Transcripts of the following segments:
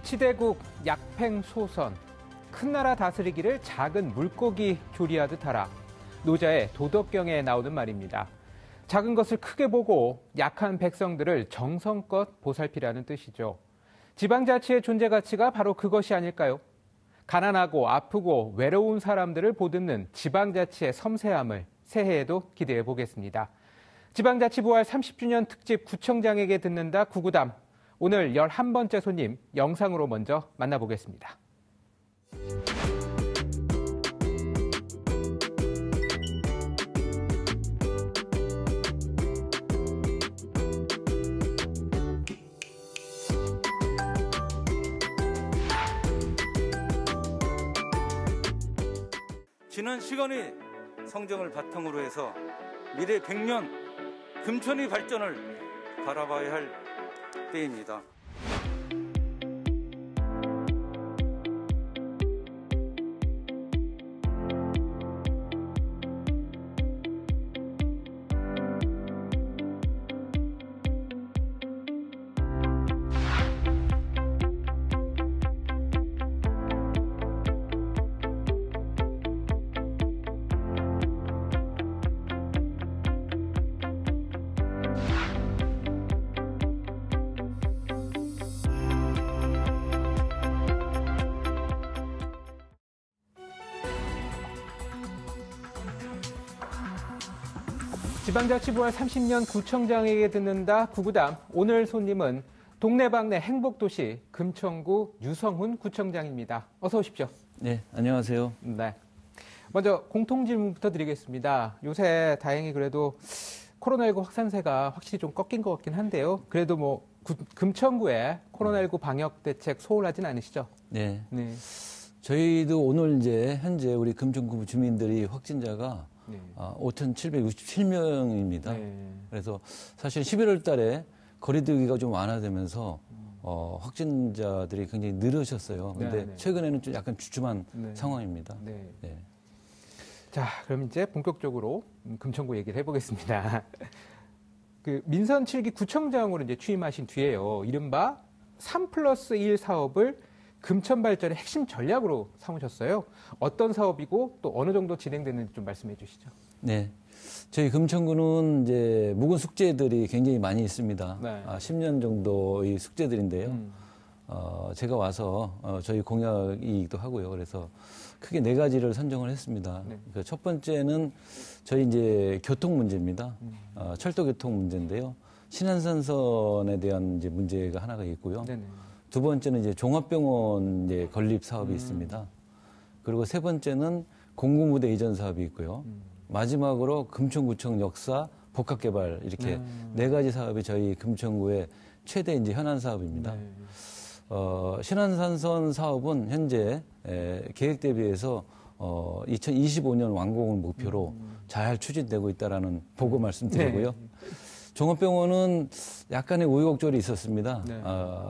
치대국 약팽소선, 큰 나라 다스리기를 작은 물고기 조리하듯 하라. 노자의 도덕경에 나오는 말입니다. 작은 것을 크게 보고 약한 백성들을 정성껏 보살피라는 뜻이죠. 지방자치의 존재 가치가 바로 그것이 아닐까요? 가난하고 아프고 외로운 사람들을 보듬는 지방자치의 섬세함을 새해에도 기대해 보겠습니다. 지방자치 부활 30주년 특집 구청장에게 듣는다 구구담. 오늘 11번째 손님 영상으로 먼저 만나보겠습니다. 지난 시간의 성정을 바탕으로 해서 미래 100년 금천의 발전을 바라봐야 할 때입니다. 지방자치 부활 30년 구청장에게 듣는다 구구담. 오늘 손님은 동네방네 행복도시 금천구 유성훈 구청장입니다. 어서 오십시오. 네, 안녕하세요. 네. 먼저 공통질문부터 드리겠습니다. 요새 다행히 그래도 코로나19 확산세가 확실히 좀 꺾인 것 같긴 한데요. 그래도 뭐 금천구에 코로나19 방역 대책 소홀하진 않으시죠? 네. 저희도 오늘 이제 현재 우리 금천구 주민들이 확진자가 5,767명입니다. 그래서 사실 11월 달에 거리두기가 좀 완화되면서 확진자들이 굉장히 늘으셨어요. 근데 최근에는 좀 약간 주춤한 상황입니다. 자, 그럼 이제 본격적으로 금천구 얘기를 해보겠습니다. 그 민선 7기 구청장으로 이제 취임하신 뒤에요. 이른바 3+1 사업을 금천 발전의 핵심 전략으로 삼으셨어요. 어떤 사업이고 또 어느 정도 진행됐는지 좀 말씀해 주시죠. 네. 저희 금천구는 이제 묵은 숙제들이 굉장히 많이 있습니다. 10년 정도의 숙제들인데요. 제가 와서 저희 공약이기도 하고요. 그래서 크게 4가지를 선정을 했습니다. 그 첫 번째는 저희 이제 교통 문제입니다. 철도 교통 문제인데요. 신안산선에 대한 이제 문제가 하나가 있고요. 두 번째는 이제 종합병원 이제 건립 사업이 있습니다. 그리고 세 번째는 공군부대 이전 사업이 있고요. 마지막으로 금천구청 역사 복합개발 이렇게 4가지 사업이 저희 금천구의 최대 이제 현안 사업입니다. 신안산선 사업은 현재 계획 대비해서 2025년 완공을 목표로 잘 추진되고 있다라는 보고 말씀드리고요. 종합병원은 약간의 우여곡절이 있었습니다.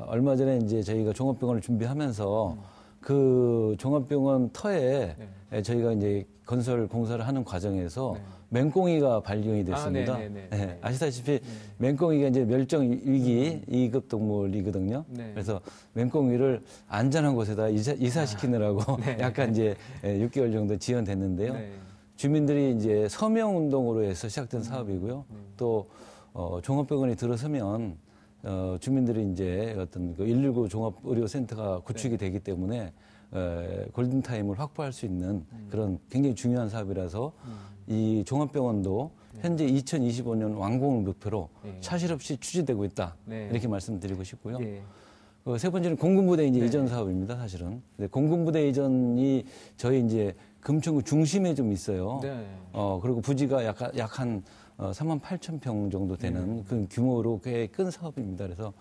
얼마 전에 이제 저희가 종합병원을 준비하면서 그 종합병원 터에 저희가 이제 건설 공사를 하는 과정에서 맹꽁이가 발견이 됐습니다. 아시다시피 맹꽁이가 이제 멸종 위기 2급 동물이거든요. 그래서 맹꽁이를 안전한 곳에다 이사시키느라고 약간 이제 6개월 정도 지연됐는데요. 주민들이 이제 서명 운동으로 해서 시작된 사업이고요. 또 종합병원이 들어서면 주민들이 이제 어떤 그 119 종합의료센터가 구축이 되기 때문에 골든타임을 확보할 수 있는 그런 굉장히 중요한 사업이라서 이 종합병원도 현재 2025년 완공을 목표로 차질 없이 추진되고 있다. 이렇게 말씀드리고 싶고요. 세 번째는 공군부대 이제 이전 사업입니다, 사실은. 근데 공군부대 이전이 저희 이제 금천구 중심에 좀 있어요. 그리고 부지가 약 한 38,000평 정도 되는 그 규모로 꽤 큰 사업입니다. 그래서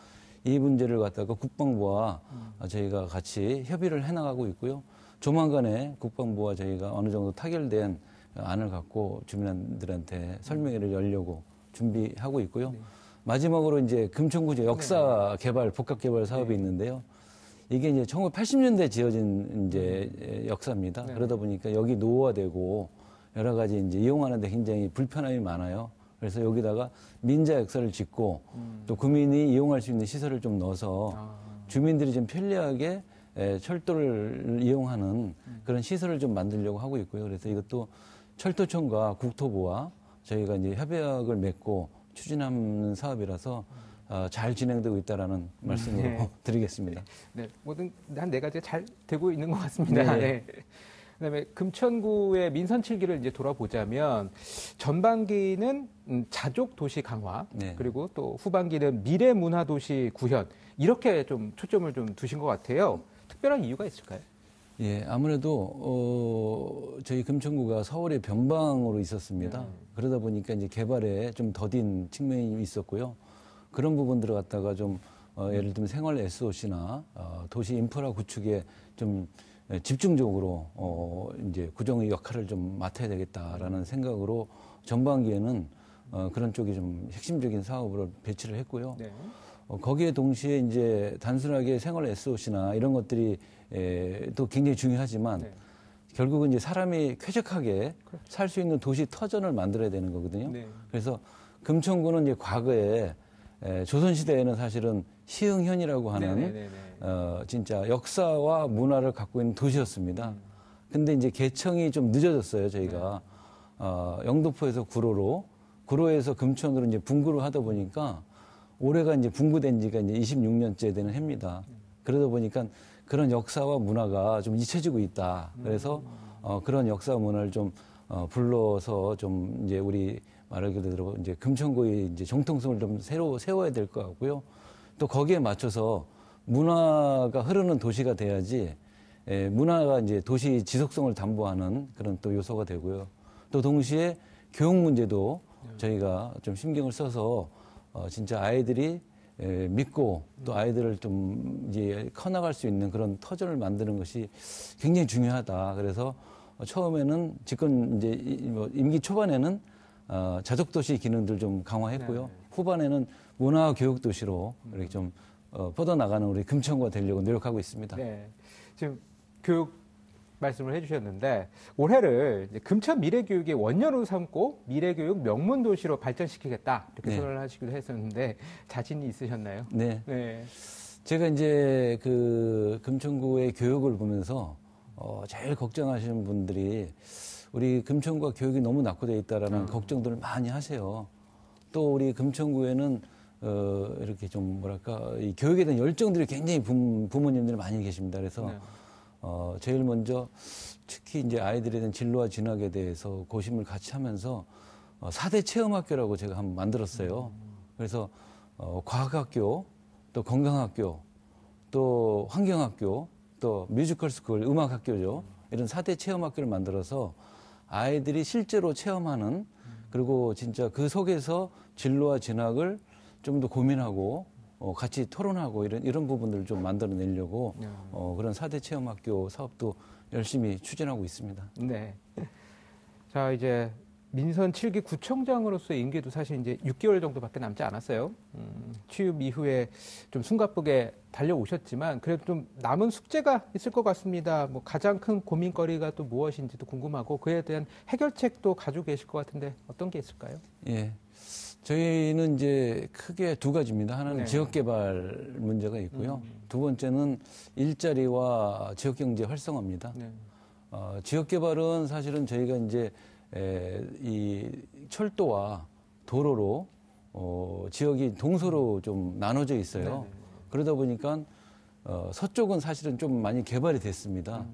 이 문제를 갖다가 국방부와 저희가 같이 협의를 해나가고 있고요. 조만간에 국방부와 저희가 어느 정도 타결된 안을 갖고 주민들한테 설명회를 열려고 준비하고 있고요. 마지막으로 이제 금천구 역사 개발, 복합 개발 사업이 있는데요. 이게 이제 1980년대 지어진 이제 역사입니다. 그러다 보니까 여기 노후화되고 여러 가지 이제 이용하는데 굉장히 불편함이 많아요. 그래서 여기다가 민자 역사를 짓고 또 구민이 이용할 수 있는 시설을 좀 넣어서 주민들이 좀 편리하게 철도를 이용하는 그런 시설을 좀 만들려고 하고 있고요. 그래서 이것도 철도청과 국토부와 저희가 이제 협약을 맺고 추진하는 사업이라서 잘 진행되고 있다라는 말씀으로 네. 드리겠습니다. 네, 모든 한 네 가지가 잘 되고 있는 것 같습니다. 네. 네. 그다음에 금천구의 민선 7기를 이제 돌아보자면 전반기는 자족 도시 강화, 네. 그리고 또 후반기는 미래 문화 도시 구현, 이렇게 좀 초점을 좀 두신 것 같아요. 특별한 이유가 있을까요? 예, 아무래도 저희 금천구가 서울의 변방으로 있었습니다. 그러다 보니까 이제 개발에 좀 더딘 측면이 있었고요. 그런 부분들을 갖다가 좀 예를 들면 생활 SOC나 도시 인프라 구축에 좀 집중적으로 이제 구정의 역할을 좀 맡아야 되겠다라는 생각으로 전반기에는 그런 쪽이 좀 핵심적인 사업으로 배치를 했고요. 네. 거기에 동시에 이제 단순하게 생활 SOC나 이런 것들이 또 굉장히 중요하지만 네. 결국은 이제 사람이 쾌적하게 살 수 있는 도시 터전을 만들어야 되는 거거든요. 네. 그래서 금천구는 이제 과거에 조선시대에는 사실은 시흥현이라고 하는 네네네네. 진짜 역사와 문화를 갖고 있는 도시였습니다. 근데 이제 개청이 좀 늦어졌어요, 저희가. 영등포에서 구로로, 구로에서 금천으로 이제 분구를 하다 보니까 올해가 이제 분구된 지가 이제 26년째 되는 해입니다. 그러다 보니까 그런 역사와 문화가 좀 잊혀지고 있다. 그래서 그런 역사와 문화를 좀 불러서 좀 이제 우리 말하기로 이제 금천구의 이제 정통성을 좀 새로 세워야 될 것 같고요. 또 거기에 맞춰서 문화가 흐르는 도시가 돼야지 문화가 이제 도시 지속성을 담보하는 그런 또 요소가 되고요. 또 동시에 교육 문제도 저희가 좀 신경을 써서 진짜 아이들이 믿고 또 아이들을 좀 이제 커나갈 수 있는 그런 터전을 만드는 것이 굉장히 중요하다. 그래서 처음에는 집권 이제 임기 초반에는 자족도시 기능들 좀 강화했고요. 후반에는 문화교육도시로 이렇게 좀 뻗어나가는 우리 금천구가 되려고 노력하고 있습니다. 네. 지금 교육 말씀을 해주셨는데 올해를 이제 금천 미래교육의 원년으로 삼고 미래교육 명문도시로 발전시키겠다 이렇게 네. 선언을 하시기도 했었는데 자신이 있으셨나요? 네. 네. 제가 이제 그 금천구의 교육을 보면서 제일 걱정하시는 분들이 우리 금천구가 교육이 너무 낙후되어 있다라는 걱정들을 많이 하세요. 또 우리 금천구에는 이렇게 좀 뭐랄까 이 교육에 대한 열정들이 굉장히 부모님들이 많이 계십니다. 그래서 네. 제일 먼저 특히 이제 아이들에 대한 진로와 진학에 대해서 고심을 같이 하면서 4대 체험학교라고 제가 한번 만들었어요. 그래서 과학학교, 또 건강학교, 또 환경학교, 또 뮤지컬 스쿨, 음악학교죠. 이런 4대 체험학교를 만들어서 아이들이 실제로 체험하는 그리고 진짜 그 속에서 진로와 진학을 좀 더 고민하고 같이 토론하고 이런 부분들을 좀 만들어내려고 그런 4대 체험학교 사업도 열심히 추진하고 있습니다. 네. 자, 이제 민선 7기 구청장으로서의 임기도 사실 이제 6개월 정도밖에 남지 않았어요. 취임 이후에 좀 숨가쁘게 달려오셨지만 그래도 좀 남은 숙제가 있을 것 같습니다. 뭐 가장 큰 고민거리가 또 무엇인지도 궁금하고 그에 대한 해결책도 가지고 계실 것 같은데 어떤 게 있을까요? 예. 저희는 이제 크게 두 가지입니다. 하나는 네. 지역개발 문제가 있고요. 두 번째는 일자리와 지역경제 활성화입니다. 네. 지역개발은 사실은 저희가 이제 이 철도와 도로로 지역이 동서로 좀 나눠져 있어요. 네네. 그러다 보니까 서쪽은 사실은 좀 많이 개발이 됐습니다.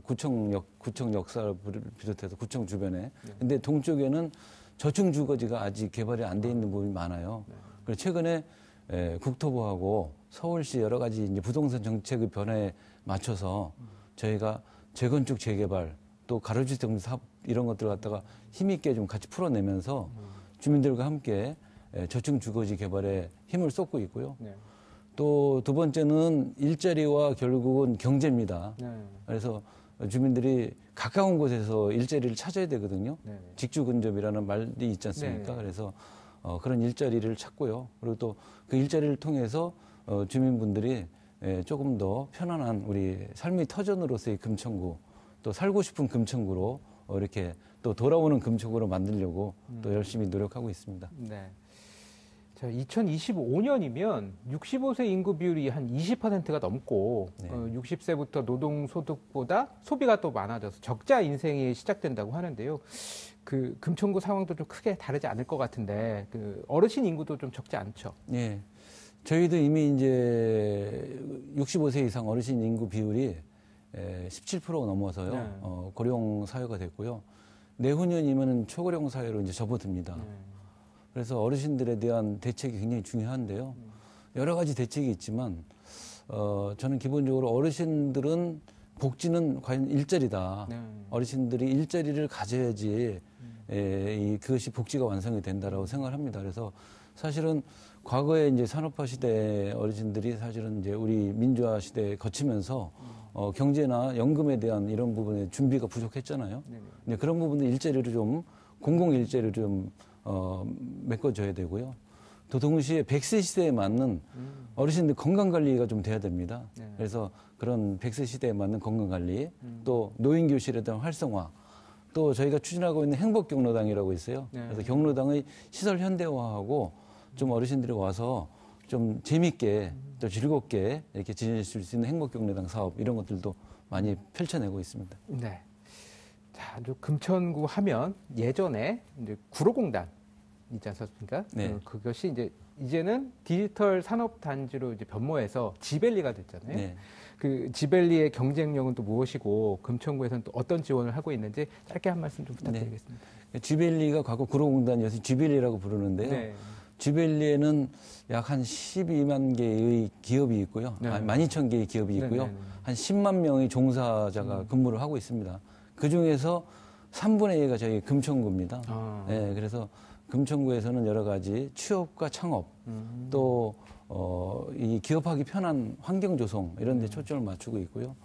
구청 역사를 비롯해서 구청 주변에. 근데 동쪽에는 저층 주거지가 아직 개발이 안 돼 있는 부분이 많아요. 그래서 최근에 국토부하고 서울시 여러 가지 이제 부동산 정책의 변화에 맞춰서 저희가 재건축 재개발 또 가로주택 사업 이런 것들을 갖다가 힘있게 좀 같이 풀어내면서 주민들과 함께 저층 주거지 개발에 힘을 쏟고 있고요. 네. 또 두 번째는 일자리와 결국은 경제입니다. 네. 그래서 주민들이 가까운 곳에서 일자리를 찾아야 되거든요. 네. 직주 근접이라는 말이 있지 않습니까? 네. 그래서 그런 일자리를 찾고요. 그리고 또 그 일자리를 통해서 주민분들이 조금 더 편안한 우리 삶의 터전으로서의 금천구 또 살고 싶은 금천구로 이렇게 또 돌아오는 금천구로 만들려고 또 열심히 노력하고 있습니다. 네. 자, 2025년이면 65세 인구 비율이 한 20%가 넘고 네. 60세부터 노동소득보다 소비가 또 많아져서 적자 인생이 시작된다고 하는데요. 그 금천구 상황도 좀 크게 다르지 않을 것 같은데 그 어르신 인구도 좀 적지 않죠. 예. 저희도 이미 이제 65세 이상 어르신 인구 비율이 17% 넘어서요. 네. 고령 사회가 됐고요. 내후년이면 초고령 사회로 이제 접어듭니다. 그래서 어르신들에 대한 대책이 굉장히 중요한데요. 여러 가지 대책이 있지만 저는 기본적으로 어르신들은 복지는 과연 일자리다. 네. 어르신들이 일자리를 가져야지 그것이 복지가 완성이 된다라고 생각을 합니다. 그래서 사실은 과거에 이제 산업화 시대 어르신들이 사실은 이제 우리 민주화 시대에 거치면서 경제나 연금에 대한 이런 부분에 준비가 부족했잖아요. 근데 그런 부분들 일자리를 좀 공공 일자리를 좀 메꿔줘야 되고요. 또 동시에 100세 시대에 맞는 어르신들 건강 관리가 좀 돼야 됩니다. 그래서 그런 100세 시대에 맞는 건강 관리, 또 노인 교실에 대한 활성화, 또 저희가 추진하고 있는 행복 경로당이라고 있어요. 그래서 경로당의 시설 현대화하고 좀 어르신들이 와서 좀 재밌게 또 즐겁게 이렇게 지내실 수 있는 행복 경로당 사업 이런 것들도 많이 펼쳐내고 있습니다. 네. 자, 금천구 하면 예전에 이제 구로공단 있지 않습니까? 네. 그것이 이제는 디지털 산업 단지로 이제 변모해서 지벨리가 됐잖아요. 네. 그 지벨리의 경쟁력은 또 무엇이고 금천구에서는 또 어떤 지원을 하고 있는지 짧게 한 말씀 좀 부탁드리겠습니다. 네. 지벨리가 과거 구로공단이어서 지벨리라고 부르는데요. 네. 지벨리에는 약 한 12만 개의 기업이 있고요. 네. 12,000개의 기업이 있고요. 네. 한 10만 명의 종사자가 근무를 하고 있습니다. 그 중에서 3분의 2가 저희 금천구입니다. 네, 그래서 금천구에서는 여러 가지 취업과 창업, 또 이 기업하기 편한 환경 조성 이런 데 초점을 맞추고 있고요.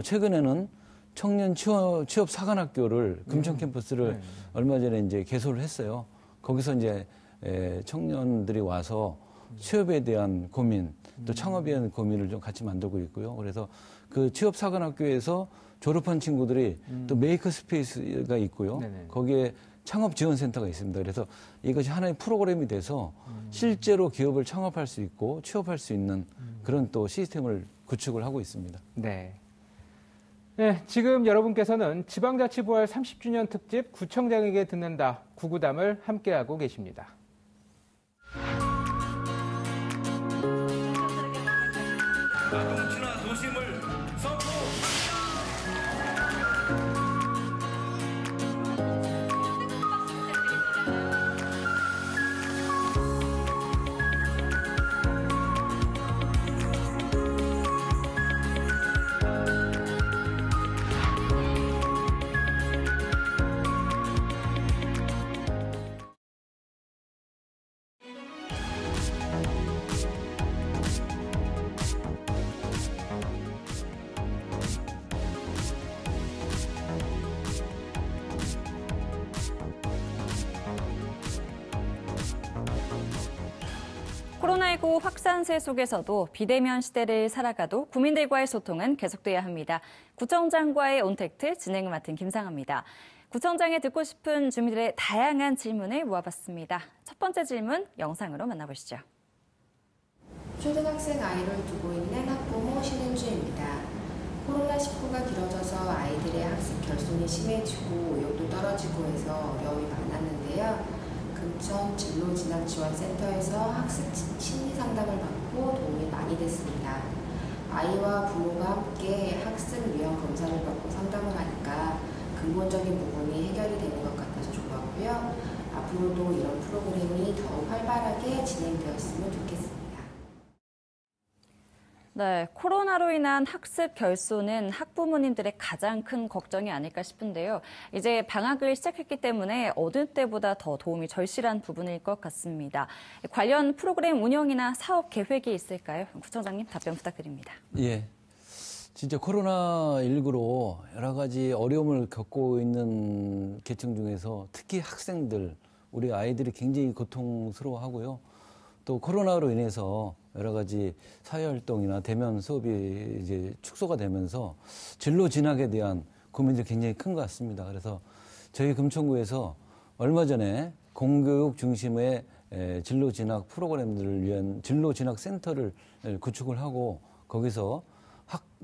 최근에는 청년 취업 사관학교를 금천 캠퍼스를 얼마 전에 이제 개소를 했어요. 거기서 이제 청년들이 와서 취업에 대한 고민, 또 창업에 대한 고민을 좀 같이 만들고 있고요. 그래서 그 취업 사관학교에서 졸업한 친구들이 또 메이커 스페이스가 있고요. 거기에 창업 지원센터가 있습니다. 그래서 이것이 하나의 프로그램이 돼서 실제로 기업을 창업할 수 있고 취업할 수 있는 그런 또 시스템을 구축을 하고 있습니다. 네. 네, 지금 여러분께서는 지방자치부활 30주년 특집 구청장에게 듣는다 구구담을 함께하고 계십니다. 자동친화 도심을 선포합니다. 코로나19 확산세 속에서도 비대면 시대를 살아가도 국민들과의 소통은 계속돼야 합니다. 구청장과의 온택트 진행을 맡은 김상아입니다. 구청장에 듣고 싶은 주민들의 다양한 질문을 모아봤습니다. 첫 번째 질문 영상으로 만나보시죠. 초등학생 아이를 두고 있는 학부모 신은주입니다. 코로나19가 길어져서 아이들의 학습 결손이 심해지고 의욕도 떨어지고 해서 어려움이 많았는데요. 금천 진로진학지원센터에서 학습 심리 상담을 받고 도움이 많이 됐습니다. 아이와 부모가 함께 학습 위험 검사를 받고 상담을 하니까 근본적인 부분이 해결이 되는 것 같아서 좋았고요. 앞으로도 이런 프로그램이 더욱 활발하게 진행되었으면 좋겠습니다. 네, 코로나로 인한 학습 결손은 학부모님들의 가장 큰 걱정이 아닐까 싶은데요. 이제 방학을 시작했기 때문에 어느 때보다 더 도움이 절실한 부분일 것 같습니다. 관련 프로그램 운영이나 사업 계획이 있을까요? 구청장님 답변 부탁드립니다. 예. 진짜 코로나19로 여러 가지 어려움을 겪고 있는 계층 중에서 특히 학생들, 우리 아이들이 굉장히 고통스러워하고요. 또 코로나로 인해서 여러 가지 사회활동이나 대면 수업이 이제 축소가 되면서 진로 진학에 대한 고민들이 굉장히 큰 것 같습니다. 그래서 저희 금천구에서 얼마 전에 공교육 중심의 진로 진학 프로그램들을 위한 진로 진학 센터를 구축을 하고 거기서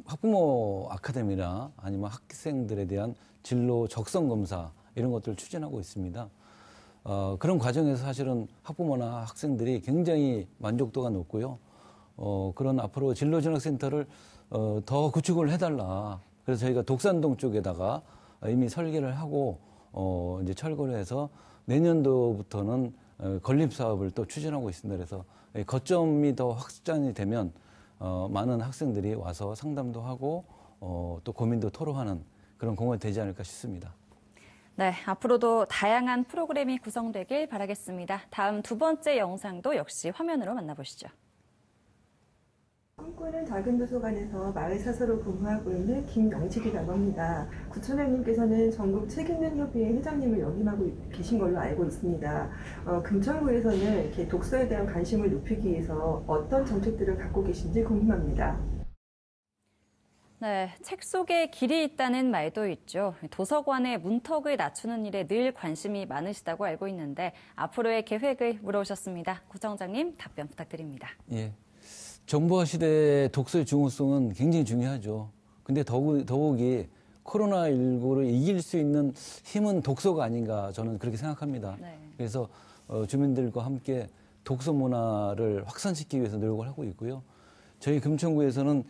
학부모 아카데미나 아니면 학생들에 대한 진로 적성 검사 이런 것들을 추진하고 있습니다. 그런 과정에서 사실은 학부모나 학생들이 굉장히 만족도가 높고요. 그런 앞으로 진로 진학 센터를 더 구축을 해달라. 그래서 저희가 독산동 쪽에다가 이미 설계를 하고 이제 철거를 해서 내년도부터는 건립 사업을 또 추진하고 있습니다. 그래서 거점이 더 확장이 되면 많은 학생들이 와서 상담도 하고 또 고민도 토로하는 그런 공간이 되지 않을까 싶습니다. 네, 앞으로도 다양한 프로그램이 구성되길 바라겠습니다. 다음 두 번째 영상도 역시 화면으로 만나보시죠. 꿈꾸는 작은 도서관에서 마을 사서로 근무하고 있는 김영칠이라고 합니다. 구청장님께서는 전국 책 읽는 협의회 회장님을 역임하고 계신 걸로 알고 있습니다. 금천구에서는 이렇게 독서에 대한 관심을 높이기 위해서 어떤 정책들을 갖고 계신지 궁금합니다. 네, 책 속에 길이 있다는 말도 있죠. 도서관의 문턱을 낮추는 일에 늘 관심이 많으시다고 알고 있는데 앞으로의 계획을 물어오셨습니다. 구청장님 답변 부탁드립니다. 예. 정보화 시대의 독서의 중요성은 굉장히 중요하죠. 근데 더욱이 코로나19를 이길 수 있는 힘은 독서가 아닌가 저는 그렇게 생각합니다. 네. 그래서 주민들과 함께 독서 문화를 확산시키기 위해서 노력을 하고 있고요. 저희 금천구에서는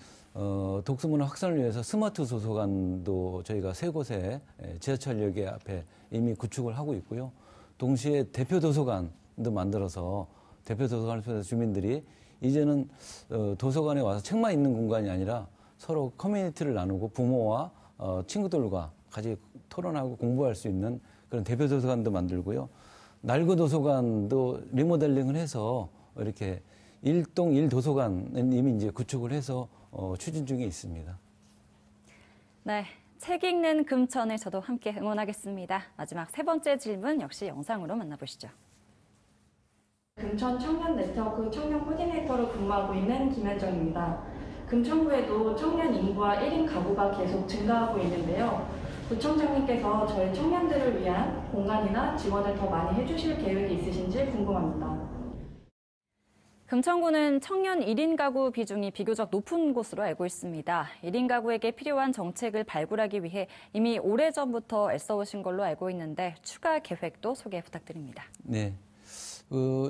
독서 문화 확산을 위해서 스마트 도서관도 저희가 세 곳에 지하철역에 앞에 이미 구축을 하고 있고요. 동시에 대표 도서관도 만들어서 대표 도서관을 통해서 주민들이 이제는 도서관에 와서 책만 있는 공간이 아니라 서로 커뮤니티를 나누고 부모와 친구들과 같이 토론하고 공부할 수 있는 그런 대표 도서관도 만들고요. 낡은 도서관도 리모델링을 해서 이렇게 1동 1도서관은 이미 이제 구축을 해서 추진 중에 있습니다. 네, 책 읽는 금천을 저도 함께 응원하겠습니다. 마지막 세 번째 질문 역시 영상으로 만나보시죠. 금천 청년 네트워크 청년 코디네이터로 근무하고 있는 김현정입니다. 금천구에도 청년 인구와 1인 가구가 계속 증가하고 있는데요. 구청장님께서 저희 청년들을 위한 공간이나 지원을 더 많이 해주실 계획이 있으신지 궁금합니다. 금천구는 청년 1인 가구 비중이 비교적 높은 곳으로 알고 있습니다. 1인 가구에게 필요한 정책을 발굴하기 위해 이미 오래전부터 애써오신 걸로 알고 있는데 추가 계획도 소개 부탁드립니다. 네.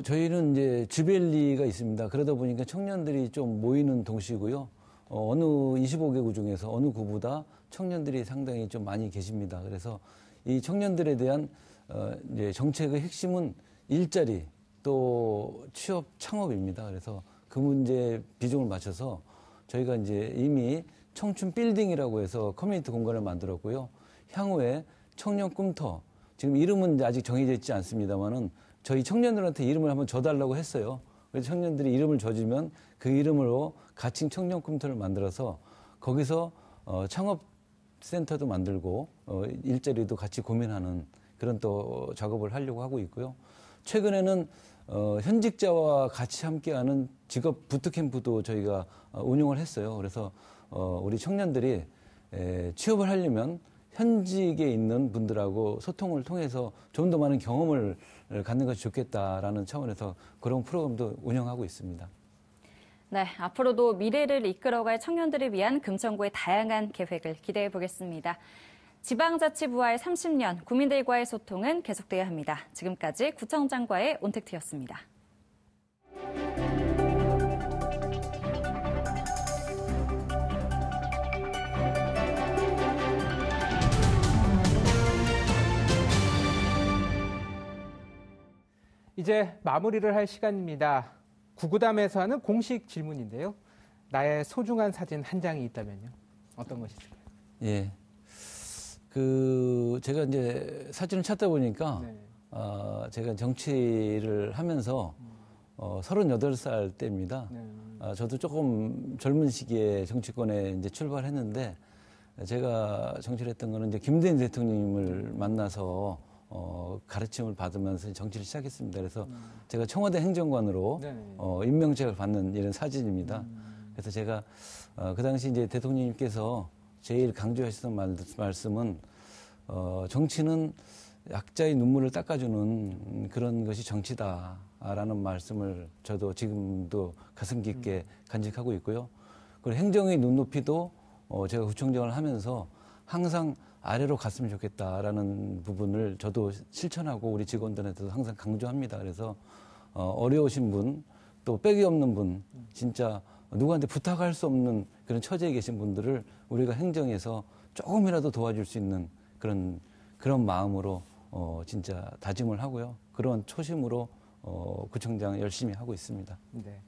저희는 이제 주벨리가 있습니다. 그러다 보니까 청년들이 좀 모이는 도시고요. 어느 25개구 중에서 어느 구보다 청년들이 상당히 좀 많이 계십니다. 그래서 이 청년들에 대한 이제 정책의 핵심은 일자리 또 취업 창업입니다. 그래서 그 문제에 비중을 맞춰서 저희가 이제 이미 청춘 빌딩이라고 해서 커뮤니티 공간을 만들었고요. 향후에 청년 꿈터, 지금 이름은 아직 정해져 있지 않습니다만은 저희 청년들한테 이름을 한번 줘달라고 했어요. 그래서 청년들이 이름을 줘주면 그 이름으로 가칭 청년 꿈터를 만들어서 거기서 창업센터도 만들고 일자리도 같이 고민하는 그런 또 작업을 하려고 하고 있고요. 최근에는 현직자와 같이 함께하는 직업 부트캠프도 저희가 운영을 했어요. 그래서 우리 청년들이 취업을 하려면 현직에 있는 분들하고 소통을 통해서 좀 더 많은 경험을 갖는 것이 좋겠다라는 차원에서 그런 프로그램도 운영하고 있습니다. 네, 앞으로도 미래를 이끌어갈 청년들을 위한 금천구의 다양한 계획을 기대해 보겠습니다. 지방자치부활 30년, 국민들과의 소통은 계속돼야 합니다. 지금까지 구청장과의 온택트였습니다. 이제 마무리를 할 시간입니다. 구구담에서 하는 공식 질문인데요. 나의 소중한 사진 한 장이 있다면요? 어떤 것이 있을까요? 예. 제가 이제 사진을 찾다 보니까, 네. 제가 정치를 하면서, 38살 때입니다. 네. 저도 조금 젊은 시기에 정치권에 이제 출발했는데, 제가 정치를 했던 거는 이제 김대중 대통령님을 만나서, 가르침을 받으면서 정치를 시작했습니다. 그래서 제가 청와대 행정관으로, 임명장을 받는 이런 사진입니다. 그래서 제가, 그 당시 이제 대통령님께서 제일 강조하시던 말씀은, 정치는 약자의 눈물을 닦아주는 그런 것이 정치다라는 말씀을 저도 지금도 가슴 깊게 간직하고 있고요. 그리고 행정의 눈높이도 제가 구청장을 하면서 항상 아래로 갔으면 좋겠다라는 부분을 저도 실천하고 우리 직원들한테도 항상 강조합니다. 그래서 어려우신 분, 또 빽이 없는 분, 진짜 누구한테 부탁할 수 없는 그런 처지에 계신 분들을 우리가 행정에서 조금이라도 도와줄 수 있는 그런 마음으로 진짜 다짐을 하고요. 그런 초심으로 구청장 열심히 하고 있습니다. 네.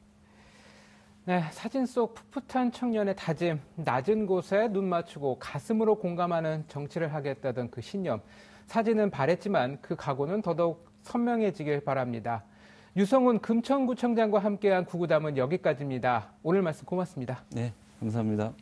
네, 사진 속 풋풋한 청년의 다짐, 낮은 곳에 눈 맞추고 가슴으로 공감하는 정치를 하겠다던 그 신념. 사진은 바랬지만 그 각오는 더더욱 선명해지길 바랍니다. 유성훈 금천구청장과 함께한 구구담은 여기까지입니다. 오늘 말씀 고맙습니다. 네, 감사합니다.